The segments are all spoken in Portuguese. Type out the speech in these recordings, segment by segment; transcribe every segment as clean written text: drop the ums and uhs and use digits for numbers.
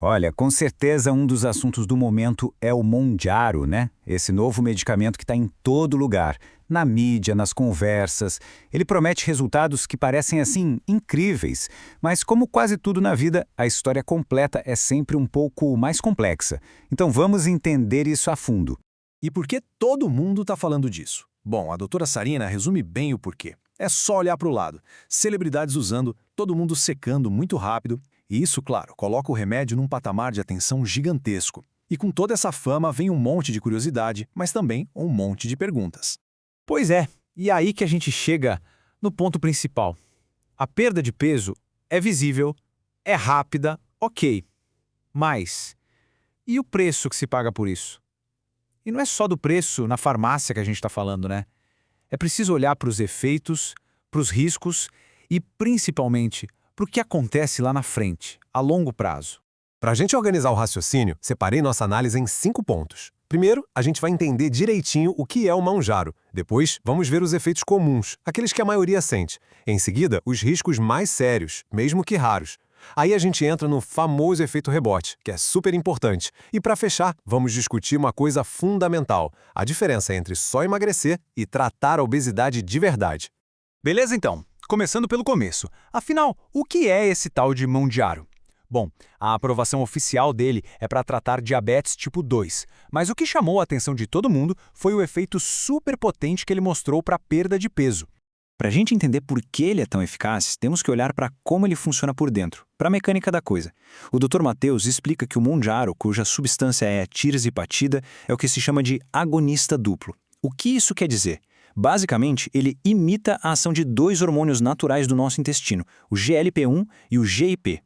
Olha, com certeza um dos assuntos do momento é o Monjaro, né? Esse novo medicamento que está em todo lugar, na mídia, nas conversas. Ele promete resultados que parecem, assim, incríveis, mas como quase tudo na vida, a história completa é sempre um pouco mais complexa. Então vamos entender isso a fundo. E por que todo mundo está falando disso? Bom, a doutora Sarina resume bem o porquê. É só olhar para o lado. Celebridades usando, todo mundo secando muito rápido. E isso, claro, coloca o remédio num patamar de atenção gigantesco. E com toda essa fama vem um monte de curiosidade, mas também um monte de perguntas. Pois é, e é aí que a gente chega no ponto principal. A perda de peso é visível, é rápida, ok. Mas, e o preço que se paga por isso? E não é só do preço na farmácia que a gente está falando, né? É preciso olhar para os efeitos, para os riscos e, principalmente, para o que acontece lá na frente, a longo prazo. Para a gente organizar o raciocínio, separei nossa análise em 5 pontos. Primeiro, a gente vai entender direitinho o que é o Monjaro. Depois, vamos ver os efeitos comuns, aqueles que a maioria sente. Em seguida, os riscos mais sérios, mesmo que raros. Aí a gente entra no famoso efeito rebote, que é super importante. E para fechar, vamos discutir uma coisa fundamental: a diferença entre só emagrecer e tratar a obesidade de verdade. Beleza, então? Começando pelo começo. Afinal, o que é esse tal de Monjaro? Bom, a aprovação oficial dele é para tratar diabetes tipo 2, mas o que chamou a atenção de todo mundo foi o efeito superpotente que ele mostrou para a perda de peso. Para a gente entender por que ele é tão eficaz, temos que olhar para como ele funciona por dentro, para a mecânica da coisa. O Dr. Matheus explica que o Monjaro, cuja substância é tirzepatida, é o que se chama de agonista duplo. O que isso quer dizer? Basicamente, ele imita a ação de dois hormônios naturais do nosso intestino, o GLP-1 e o GIP.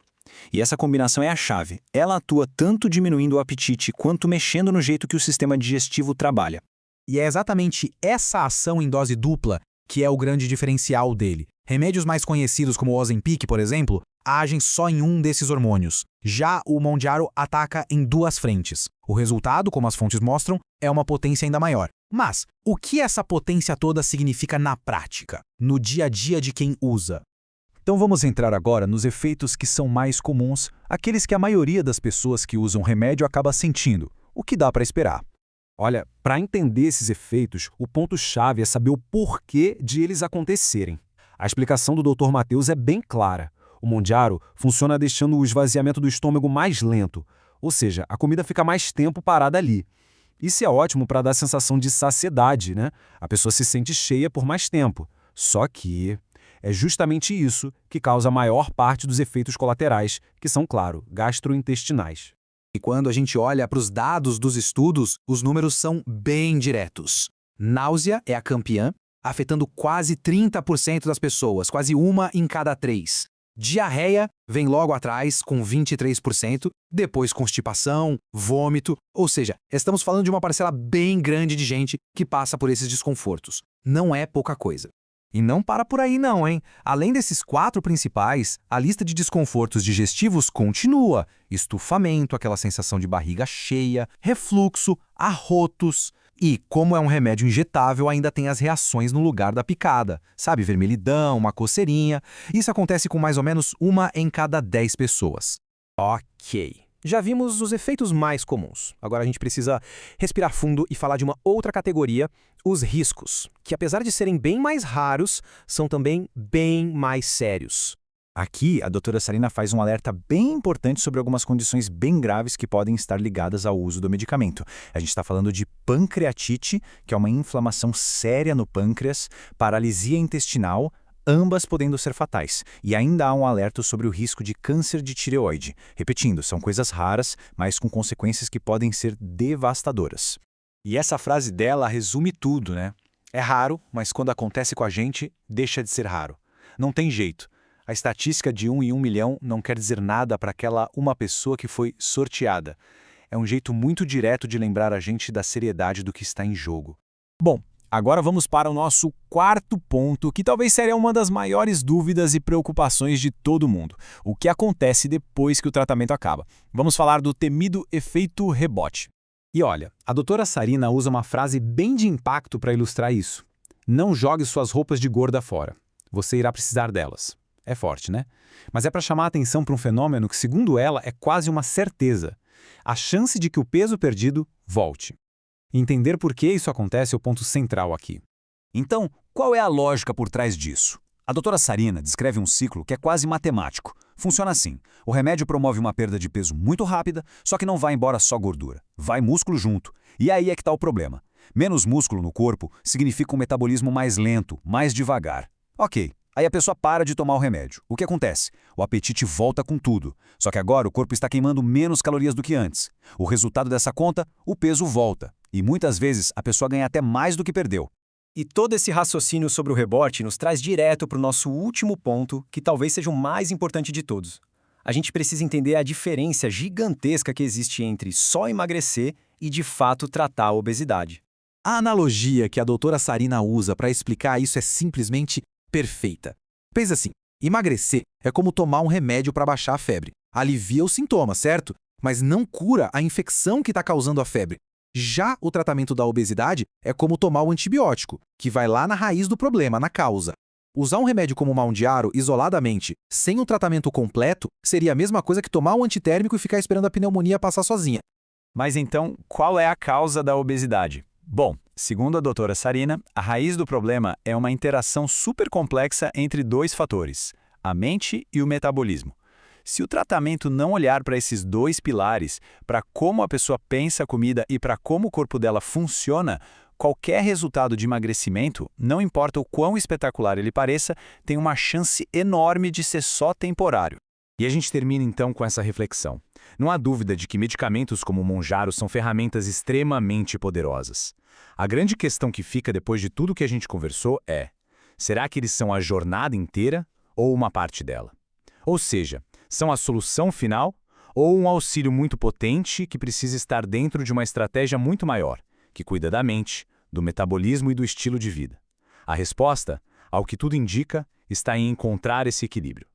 E essa combinação é a chave. Ela atua tanto diminuindo o apetite quanto mexendo no jeito que o sistema digestivo trabalha. E é exatamente essa ação em dose dupla que é o grande diferencial dele. Remédios mais conhecidos como o Ozempic, por exemplo, agem só em um desses hormônios. Já o Monjaro ataca em duas frentes. O resultado, como as fontes mostram, é uma potência ainda maior. Mas o que essa potência toda significa na prática, no dia a dia de quem usa? Então vamos entrar agora nos efeitos que são mais comuns, aqueles que a maioria das pessoas que usam remédio acaba sentindo, o que dá para esperar. Olha, para entender esses efeitos, o ponto-chave é saber o porquê de eles acontecerem. A explicação do Dr. Matheus é bem clara. O Monjaro funciona deixando o esvaziamento do estômago mais lento, ou seja, a comida fica mais tempo parada ali. Isso é ótimo para dar a sensação de saciedade, né? A pessoa se sente cheia por mais tempo. Só que é justamente isso que causa a maior parte dos efeitos colaterais, que são, claro, gastrointestinais. E quando a gente olha para os dados dos estudos, os números são bem diretos. Náusea é a campeã, afetando quase 30% das pessoas, quase 1 em cada 3. Diarreia vem logo atrás, com 23%, depois constipação, vômito, ou seja, estamos falando de uma parcela bem grande de gente que passa por esses desconfortos. Não é pouca coisa. E não para por aí não, hein? Além desses 4 principais, a lista de desconfortos digestivos continua. Estufamento, aquela sensação de barriga cheia, refluxo, arrotos. E, como é um remédio injetável, ainda tem as reações no lugar da picada. Sabe, vermelhidão, uma coceirinha. Isso acontece com mais ou menos 1 em cada 10 pessoas. Ok. Já vimos os efeitos mais comuns. Agora a gente precisa respirar fundo e falar de uma outra categoria, os riscos, que apesar de serem bem mais raros, são também bem mais sérios. Aqui, a doutora Sarina faz um alerta bem importante sobre algumas condições bem graves que podem estar ligadas ao uso do medicamento. A gente está falando de pancreatite, que é uma inflamação séria no pâncreas, paralisia intestinal, ambas podendo ser fatais. E ainda há um alerta sobre o risco de câncer de tireoide. Repetindo, são coisas raras, mas com consequências que podem ser devastadoras. E essa frase dela resume tudo, né? É raro, mas quando acontece com a gente, deixa de ser raro. Não tem jeito. A estatística de 1 em 1 milhão não quer dizer nada para aquela uma pessoa que foi sorteada. É um jeito muito direto de lembrar a gente da seriedade do que está em jogo. Bom, agora vamos para o nosso 4º ponto, que talvez seja uma das maiores dúvidas e preocupações de todo mundo. O que acontece depois que o tratamento acaba? Vamos falar do temido efeito rebote. E olha, a doutora Sarina usa uma frase bem de impacto para ilustrar isso. Não jogue suas roupas de gorda fora. Você irá precisar delas. É forte, né? Mas é para chamar a atenção para um fenômeno que, segundo ela, é quase uma certeza. A chance de que o peso perdido volte. Entender por que isso acontece é o ponto central aqui. Então, qual é a lógica por trás disso? A doutora Sarina descreve um ciclo que é quase matemático. Funciona assim: o remédio promove uma perda de peso muito rápida, só que não vai embora só gordura. Vai músculo junto. E aí é que está o problema. Menos músculo no corpo significa um metabolismo mais lento, mais devagar. Ok, aí a pessoa para de tomar o remédio. O que acontece? O apetite volta com tudo. Só que agora o corpo está queimando menos calorias do que antes. O resultado dessa conta, o peso volta. E muitas vezes a pessoa ganha até mais do que perdeu. E todo esse raciocínio sobre o rebote nos traz direto para o nosso último ponto, que talvez seja o mais importante de todos. A gente precisa entender a diferença gigantesca que existe entre só emagrecer e, de fato, tratar a obesidade. A analogia que a doutora Sarina usa para explicar isso é simplesmente perfeita. Pensa assim, emagrecer é como tomar um remédio para baixar a febre. Alivia os sintomas, certo? Mas não cura a infecção que está causando a febre. Já o tratamento da obesidade é como tomar o antibiótico, que vai lá na raiz do problema, na causa. Usar um remédio como o Mounjaro isoladamente, sem um tratamento completo, seria a mesma coisa que tomar um antitérmico e ficar esperando a pneumonia passar sozinha. Mas então, qual é a causa da obesidade? Bom, segundo a doutora Sarina, a raiz do problema é uma interação super complexa entre dois fatores, a mente e o metabolismo. Se o tratamento não olhar para esses dois pilares, para como a pessoa pensa a comida e para como o corpo dela funciona, qualquer resultado de emagrecimento, não importa o quão espetacular ele pareça, tem uma chance enorme de ser só temporário. E a gente termina então com essa reflexão. Não há dúvida de que medicamentos como o Mounjaro são ferramentas extremamente poderosas. A grande questão que fica depois de tudo que a gente conversou é: será que eles são a jornada inteira ou uma parte dela? Ou seja, são a solução final ou um auxílio muito potente que precisa estar dentro de uma estratégia muito maior, que cuida da mente, do metabolismo e do estilo de vida? A resposta, ao que tudo indica, está em encontrar esse equilíbrio.